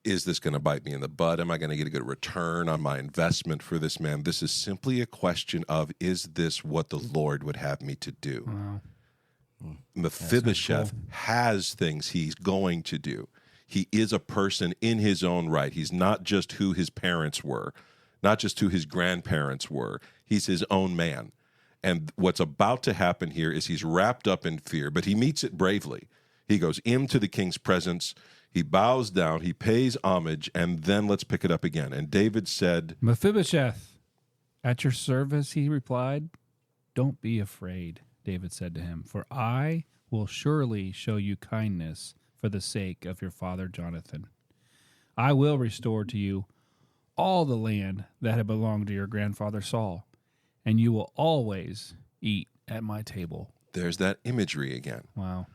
Is this going to bite me in the butt? Am I going to get a good return on my investment for this man? This is simply a question of, is this what the Lord would have me to do? Wow. Mephibosheth has things he's going to do. He is a person in his own right. He's not just who his parents were, not just who his grandparents were. He's his own man. And what's about to happen here is he's wrapped up in fear, but he meets it bravely. He goes into the king's presence, he bows down, he pays homage, and then let's pick it up again. And David said, Mephibosheth, at your service, he replied, don't be afraid. David said to him, "For I will surely show you kindness for the sake of your father Jonathan. I will restore to you all the land that had belonged to your grandfather Saul, and you will always eat at my table." There's that imagery again. Wow.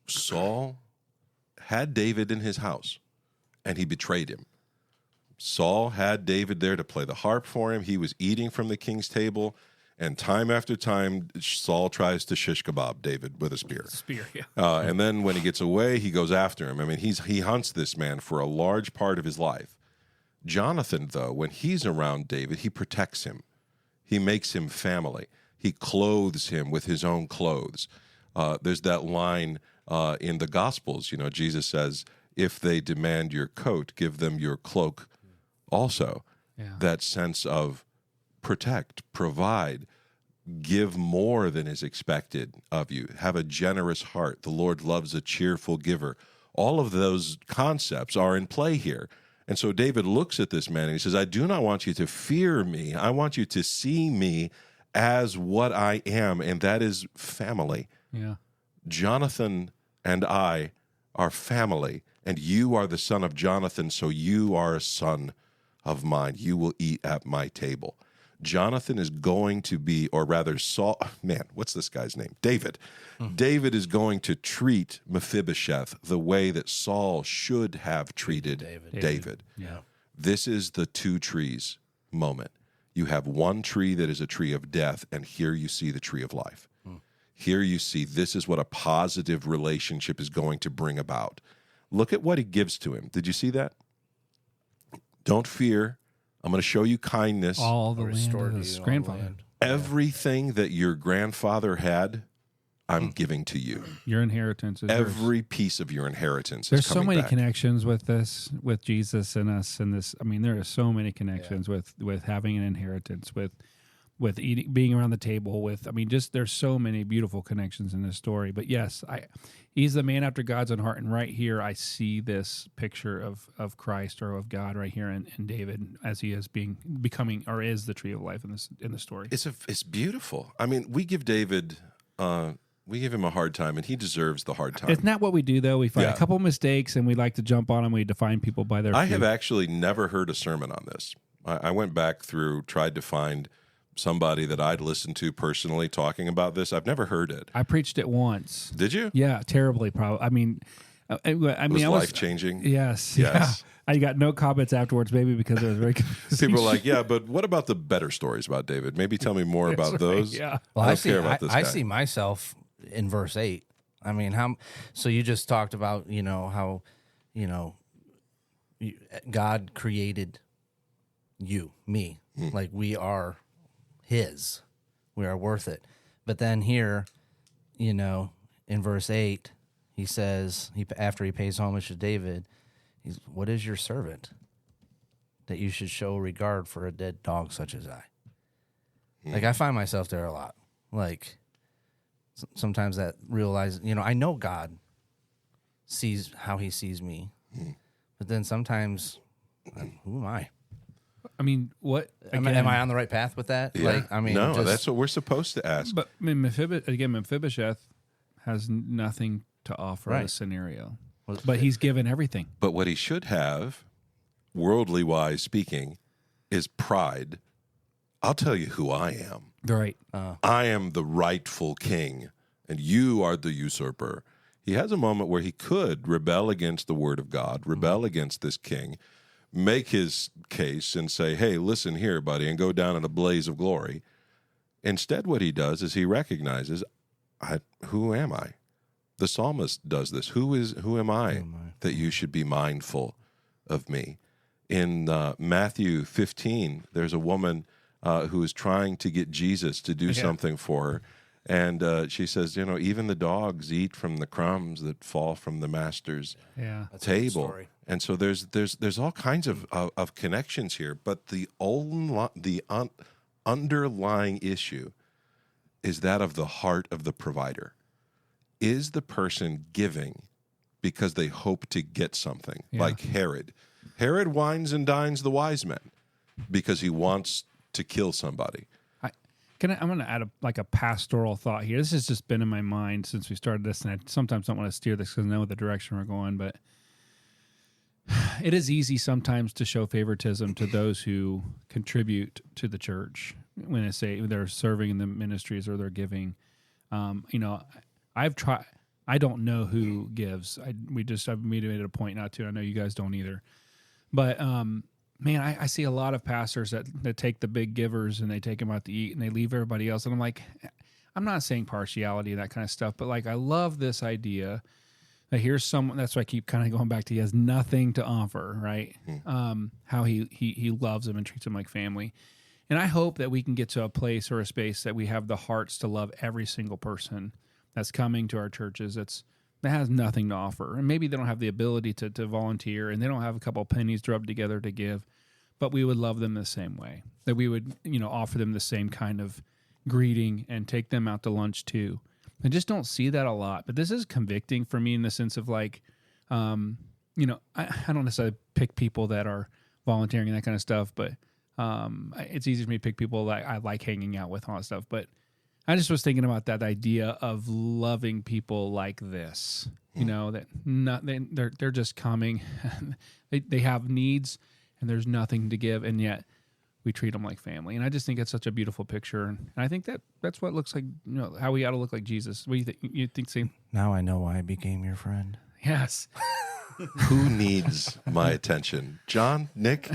Saul had David in his house, and he betrayed him. Saul had David there to play the harp for him. He was eating from the king's table, and time after time, Saul tries to shish kebab David with a spear. Yeah. And then when he gets away, he goes after him. I mean, he hunts this man for a large part of his life. Jonathan, though, when he's around David, he protects him. He makes him family. He clothes him with his own clothes. There's that line in the Gospels, Jesus says, if they demand your coat, give them your cloak also. Yeah. That sense of protect, provide, give more than is expected of you. Have a generous heart. The Lord loves a cheerful giver. All of those concepts are in play here. And so David looks at this man and he says, I do not want you to fear me. I want you to see me as what I am, and that is family. Yeah. Jonathan and I are family, and you are the son of Jonathan, so you are a son of mine. You will eat at my table. Jonathan is going to be, or rather Saul, man, what's this guy's name? David. David is going to treat Mephibosheth the way that Saul should have treated David. Yeah. This is the two trees moment. You have one tree that is a tree of death, and here you see the tree of life. Here you see this is what a positive relationship is going to bring about. Look at what he gives to him. Did you see that? Don't fear. I'm going to show you kindness. All the land of his grandfather. Everything that your grandfather had, I'm giving to you. Your inheritance is Every yours. piece of your inheritance There's is coming so many back. connections with this, with Jesus and us, and this. I mean, there are so many connections with having an inheritance, with eating, being around the table. With, I mean, just there's so many beautiful connections in this story. But yes, he's the man after God's own heart, and right here I see this picture of Christ or of God right here in David as he is becoming or is the tree of life in the story. It's beautiful. I mean, we give David. We give him a hard time, and he deserves the hard time. Isn't that what we do, though? We find Yeah. a couple mistakes, and we like to jump on them. We define people by their I fruit. have actually never heard a sermon on this. I went back through, tried to find somebody that I'd listened to personally talking about this. I've never heard it. I preached it once. Did you? Yeah, terribly. Probably. I mean, I was life-changing? Yes. Yes. Yeah. I got no comments afterwards, maybe because it was very confusing. People are like, yeah, but what about the better stories about David? Maybe tell me more about right, those. yeah. Well, I don't care about this guy. I see myself in verse 8. I mean, so you just talked about, how, God created you, me, like we are his, we are worth it. But then here, in verse 8, he says, after he pays homage to David, what is your servant that you should show regard for a dead dog such as I? Like, I find myself there a lot. Like, sometimes that realize, I know God sees how he sees me. But then sometimes, who am I? I mean, what? Am I on the right path with that? Yeah. Like, I mean, no, just, that's what we're supposed to ask. But I mean, Mephibosheth has nothing to offer Right. this scenario. But he's given everything. But what he should have, worldly wise speaking, is pride. I'll tell you who I am. Right. I am the rightful king, and you are the usurper. He has a moment where he could rebel against the word of God, rebel against this king, make his case and say, hey, listen here, buddy, and go down in a blaze of glory. Instead, what he does is he recognizes, who am I? The psalmist does this. Who am I that you should be mindful of me? In Matthew 15, there's a woman who is trying to get Jesus to do something for her. And she says, even the dogs eat from the crumbs that fall from the master's table. And so there's all kinds of connections here. But the underlying issue is that of the heart of the provider. Is the person giving because they hope to get something, like Herod? Herod wines and dines the wise men because he wants to kill somebody. I'm going to add a pastoral thought here. This has just been in my mind since we started this, and I sometimes don't want to steer this because I know the direction we're going, but it is easy sometimes to show favoritism to those who contribute to the church when I say they're serving in the ministries or they're giving. I've tried. I don't know who gives. I've made it a point not to. I know you guys don't either. But man, I see a lot of pastors that take the big givers and they take them out to eat and they leave everybody else. And I'm like, I'm not saying partiality and that kind of stuff, but like I love this idea that here's someone. That's why I keep kind of going back to he has nothing to offer, right? How he loves them and treats them like family. And I hope that we can get to a place or a space that we have the hearts to love every single person that's coming to our churches that has nothing to offer. And maybe they don't have the ability to volunteer and they don't have a couple of pennies to rub together to give, but we would love them the same way, that we would, offer them the same kind of greeting and take them out to lunch too. I just don't see that a lot, but this is convicting for me in the sense of like, I don't necessarily pick people that are volunteering and that kind of stuff, but it's easy for me to pick people that I like hanging out with and all that stuff. But I just was thinking about that idea of loving people like this, that they're just coming, they have needs and there's nothing to give, and yet we treat them like family. And I just think it's such a beautiful picture, and I think that's what it looks like, how we ought to look like Jesus. What do you think? You think same? Now I know why I became your friend. Yes. Who needs my attention? John? Nick?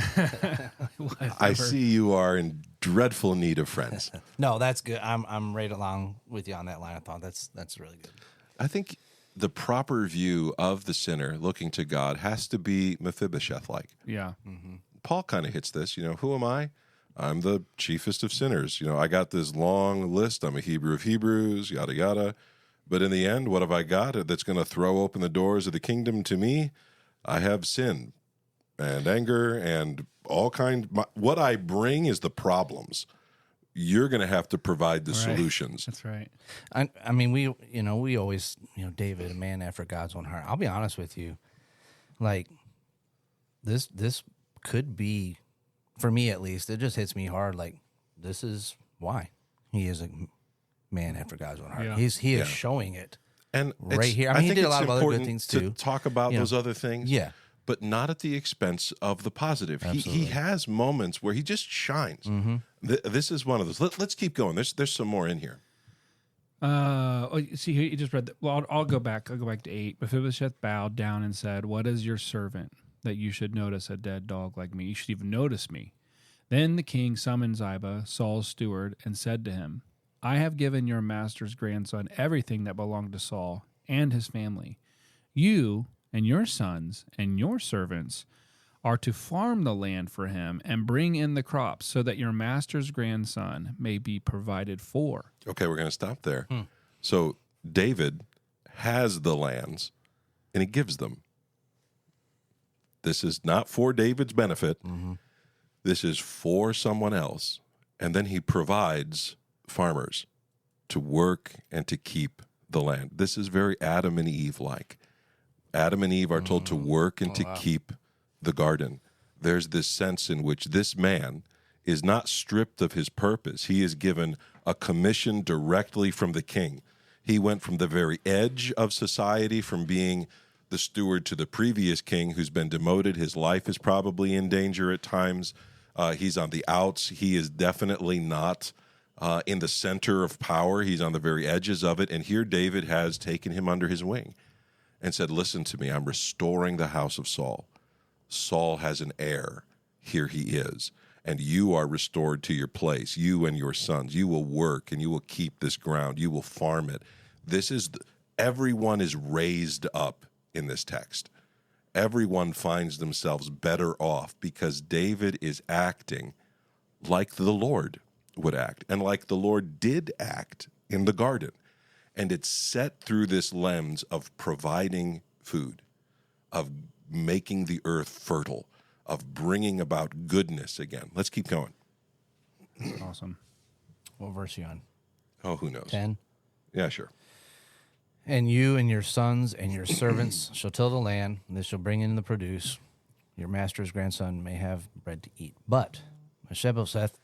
I see you are in dreadful need of friends. No, that's good. I'm right along with you on that line of thought. That's really good. I think the proper view of the sinner looking to God has to be Mephibosheth-like. Yeah. Mm-hmm. Paul kind of hits this. Who am I? I'm the chiefest of sinners. I got this long list. I'm a Hebrew of Hebrews, yada, yada. But in the end, what have I got that's going to throw open the doors of the kingdom to me? I have sin and anger and all what I bring is the problems. You're going to have to provide the solutions. That's right. I mean, we always, David, a man after God's own heart. I'll be honest with you. Like, this could be, for me at least, it just hits me hard. Like, this is why he is a man after God's own heart. Yeah. He is showing it, and right here. I mean, he did a lot of other good things too. To talk about those other things, but not at the expense of the positive. He has moments where he just shines. Mm-hmm. This is one of those. Let's keep going. There's some more in here. See, you just read that. Well, I'll go back. I'll go back to 8. Mephibosheth bowed down and said, "What is your servant that you should notice a dead dog like me? You should even notice me." Then the king summoned Ziba, Saul's steward, and said to him, "I have given your master's grandson everything that belonged to Saul and his family. You and your sons and your servants are to farm the land for him and bring in the crops so that your master's grandson may be provided for." Okay, we're going to stop there. So David has the lands, and he gives them. This is not for David's benefit. Mm-hmm. This is for someone else. And then he provides farmers to work and to keep the land. This is very Adam and Eve-like. Adam and Eve are told to work and to keep the garden. There's this sense in which this man is not stripped of his purpose. He is given a commission directly from the king. He went from the very edge of society, from being the steward to the previous king who's been demoted. His life is probably in danger at times. He's on the outs. He is definitely not in the center of power. He's on the very edges of it. And here David has taken him under his wing and said, "Listen to me. I'm restoring the house of Saul. Saul has an heir. Here he is. And you are restored to your place. You and your sons. You will work and you will keep this ground. You will farm it." Everyone is raised up in this text. Everyone finds themselves better off because David is acting like the Lord would act and like the Lord did act in the garden. And it's set through this lens of providing food, of making the earth fertile, of bringing about goodness again. Let's keep going. Awesome. What verse are you on? Oh, who knows? 10? Yeah, sure. "And you and your sons and your servants shall till the land, and they shall bring in the produce. Your master's grandson may have bread to eat. But Mephibosheth,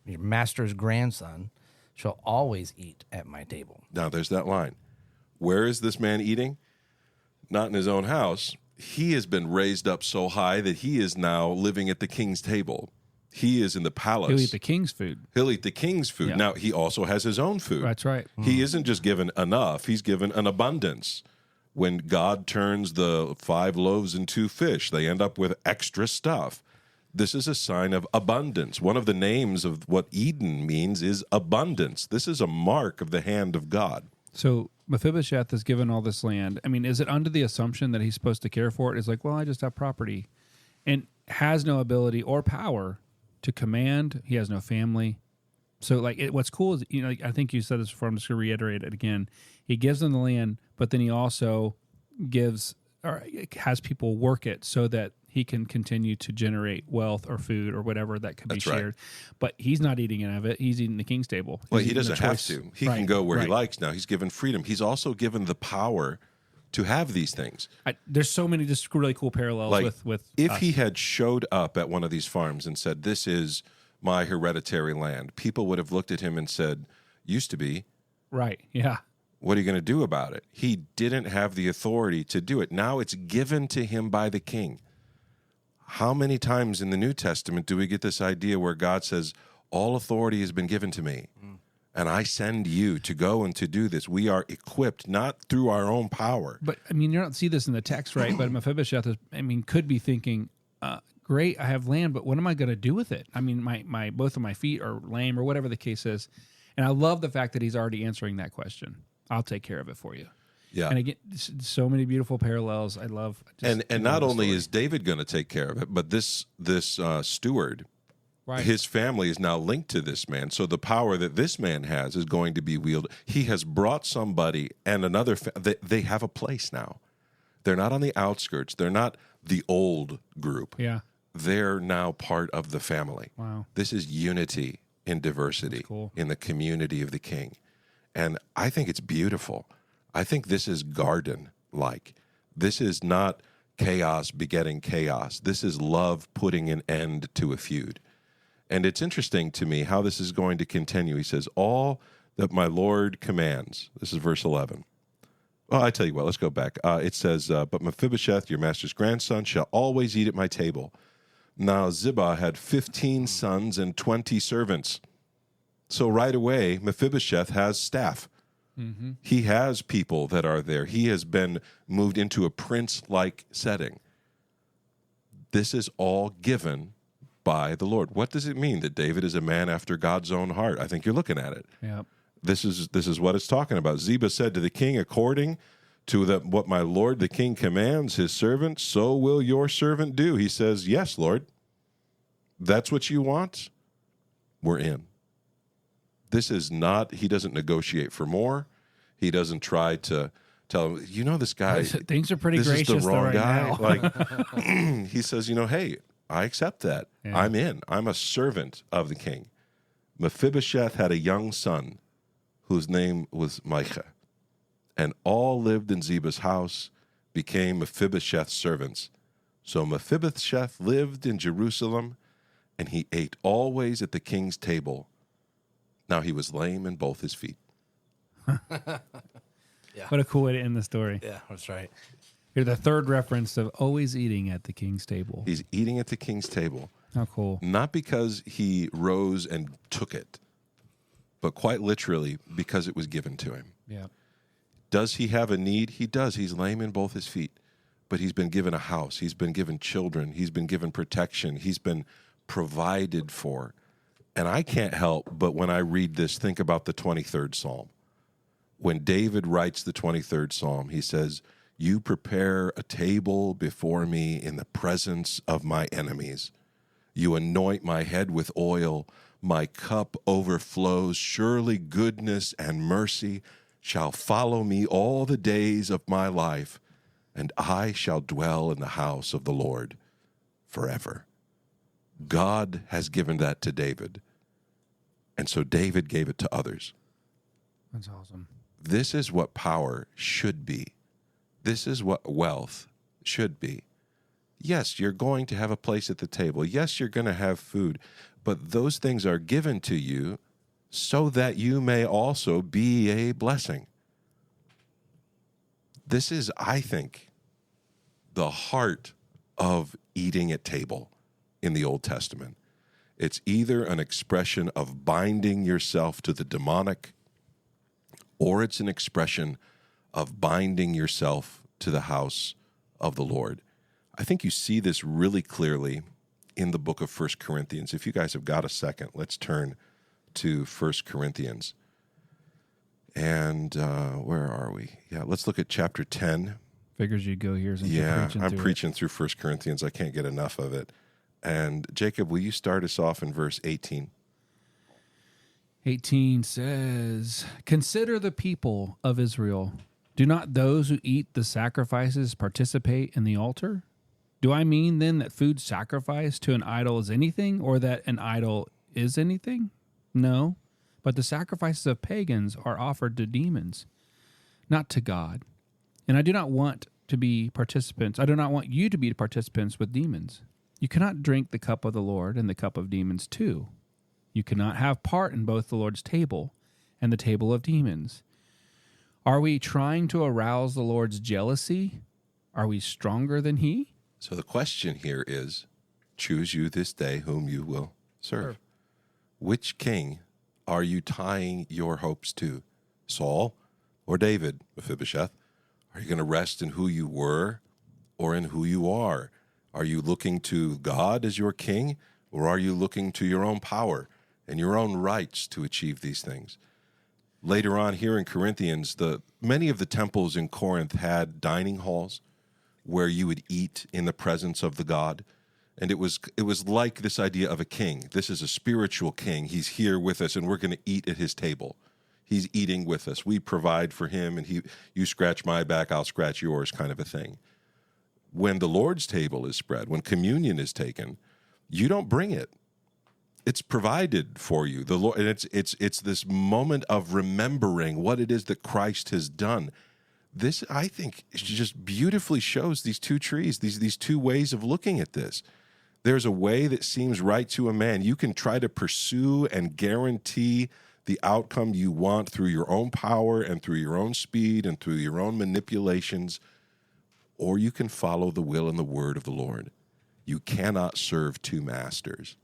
your master's grandson, shall always eat at my table. Now, there's that line. Where is this man eating? Not in his own house. He has been raised up so high that he is now living at the king's table. He is in the palace. He'll eat the king's food. He'll eat the king's food. Yeah. Now, he also has his own food. That's right. He isn't just given enough, he's given an abundance. When God turns the 5 loaves and 2 fish, they end up with extra stuff. This is a sign of abundance. One of the names of what Eden means is abundance. This is a mark of the hand of God. So Mephibosheth is given all this land. I mean, is it under the assumption that he's supposed to care for it? It's like, well, I just have property, and has no ability or power to command. He has no family. So, like, what's cool is, I think you said this before. I'm just going to reiterate it again. He gives them the land, but then he also gives or has people work it so that he can continue to generate wealth or food or whatever that could be shared. Right. But he's not eating any of it. He's eating the king's table. Well, he doesn't have to. He can go where he likes now. He's given freedom. He's also given the power to have these things. There's so many just really cool parallels with if us. He had showed up at one of these farms and said, this is my hereditary land, people would have looked at him and said, used to be. Right, yeah. What are you going to do about it? He didn't have the authority to do it. Now it's given to him by the king. How many times in the New Testament do we get this idea where God says, all authority has been given to me, and I send you to go and to do this? We are equipped, not through our own power. But, I mean, you don't see this in the text, right? But Mephibosheth, could be thinking, great, I have land, but what am I going to do with it? I mean, my both of my feet are lame or whatever the case is. And I love the fact that he's already answering that question. I'll take care of it for you. Yeah. And again, so many beautiful parallels. I love. And not only is David going to take care of it, but this steward, right, his family is now linked to this man. So the power that this man has is going to be wielded. He has brought somebody and another. They have a place now. They're not on the outskirts. They're not the old group. Yeah. They're now part of the family. Wow. This is unity in diversity in the community of the king. And I think it's beautiful. I think this is garden-like. This is not chaos begetting chaos. This is love putting an end to a feud. And it's interesting to me how this is going to continue. He says, all that my Lord commands. This is verse 11. Well, I tell you what, let's go back. It says, but Mephibosheth, your master's grandson, shall always eat at my table. Now Ziba had 15 sons and 20 servants. So right away, Mephibosheth has staff. Mm-hmm. He has people that are there. He has been moved into a prince-like setting. This is all given by the Lord. What does it mean that David is a man after God's own heart? I think you're looking at it. Yep. This is what it's talking about. Ziba said to the king, according to what my lord the king commands his servant, so will your servant do. He says, yes, Lord. That's what you want? We're in. This is not, he doesn't negotiate for more. He doesn't try to tell him, this guy. Things are pretty this gracious. This is the wrong right guy. Now. Like, he says, hey, I accept that. Yeah. I'm in. I'm a servant of the king. Mephibosheth had a young son whose name was Micah. And all lived in Ziba's house, became Mephibosheth's servants. So Mephibosheth lived in Jerusalem, and he ate always at the king's table. Now he was lame in both his feet. Yeah. What a cool way to end the story. Yeah, that's right. You're the third reference of always eating at the king's table. He's eating at the king's table. How cool. Not because he rose and took it, but quite literally because it was given to him. Yeah. Does he have a need? He does. He's lame in both his feet, but he's been given a house. He's been given children. He's been given protection. He's been provided for. And I can't help but when I read this, think about the 23rd Psalm. When David writes the 23rd Psalm, he says, you prepare a table before me in the presence of my enemies. You anoint my head with oil. My cup overflows. Surely goodness and mercy shall follow me all the days of my life, and I shall dwell in the house of the Lord forever. God has given that to David, and so David gave it to others. That's awesome. This is what power should be. This is what wealth should be. Yes, you're going to have a place at the table. Yes, you're going to have food, but those things are given to you so that you may also be a blessing. This is, I think, the heart of eating at table in the Old Testament. It's either an expression of binding yourself to the demonic, or it's an expression of binding yourself to the house of the Lord. I think you see this really clearly in the book of 1 Corinthians. If you guys have got a second, let's turn to 1 Corinthians. And where are we? Yeah, let's look at chapter 10. Figures you'd go here. Since I'm preaching through 1 Corinthians. I can't get enough of it. And Jacob, will you start us off in verse 18? 18 says, "Consider the people of Israel. Do not those who eat the sacrifices participate in the altar? Do I mean then that food sacrificed to an idol is anything, or that an idol is anything? No, but the sacrifices of pagans are offered to demons, not to God. And I do not want to be participants. I do not want you to be participants with demons. You cannot drink the cup of the Lord and the cup of demons too. You cannot have part in both the Lord's table and the table of demons. Are we trying to arouse the Lord's jealousy? Are we stronger than he?" So the question here is, choose you this day whom you will serve. Which king are you tying your hopes to? Saul or David, Mephibosheth? Are you going to rest in who you were or in who you are? Are you looking to God as your king, or are you looking to your own power and your own rights to achieve these things? Later on here in Corinthians, many of the temples in Corinth had dining halls where you would eat in the presence of the God. And it was like this idea of a king. This is a spiritual king. He's here with us, and we're going to eat at his table. He's eating with us. We provide for him, and you scratch my back, I'll scratch yours, kind of a thing. When the Lord's table is spread, when communion is taken, you don't bring it. It's provided for you. The Lord, and it's this moment of remembering what it is that Christ has done. This, I think, just beautifully shows these two trees, these two ways of looking at this. There's a way that seems right to a man. You can try to pursue and guarantee the outcome you want through your own power and through your own speed and through your own manipulations, or you can follow the will and the word of the Lord. You cannot serve two masters.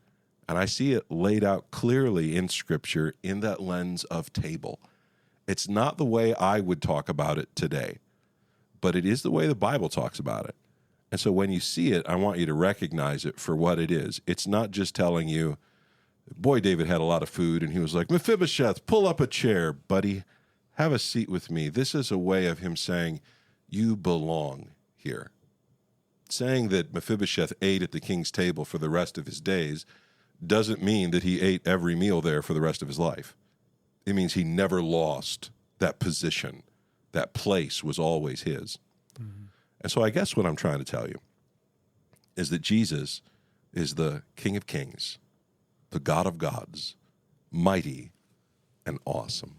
And I see it laid out clearly in Scripture in that lens of table. It's not the way I would talk about it today, but it is the way the Bible talks about it. And so when you see it, I want you to recognize it for what it is. It's not just telling you, boy, David had a lot of food, and he was like, Mephibosheth, pull up a chair, buddy. Have a seat with me. This is a way of him saying, you belong here. Saying that Mephibosheth ate at the king's table for the rest of his days doesn't mean that he ate every meal there for the rest of his life. It means he never lost that position. That place was always his. Mm-hmm. And so I guess what I'm trying to tell you is that Jesus is the King of Kings, the God of gods, mighty and awesome.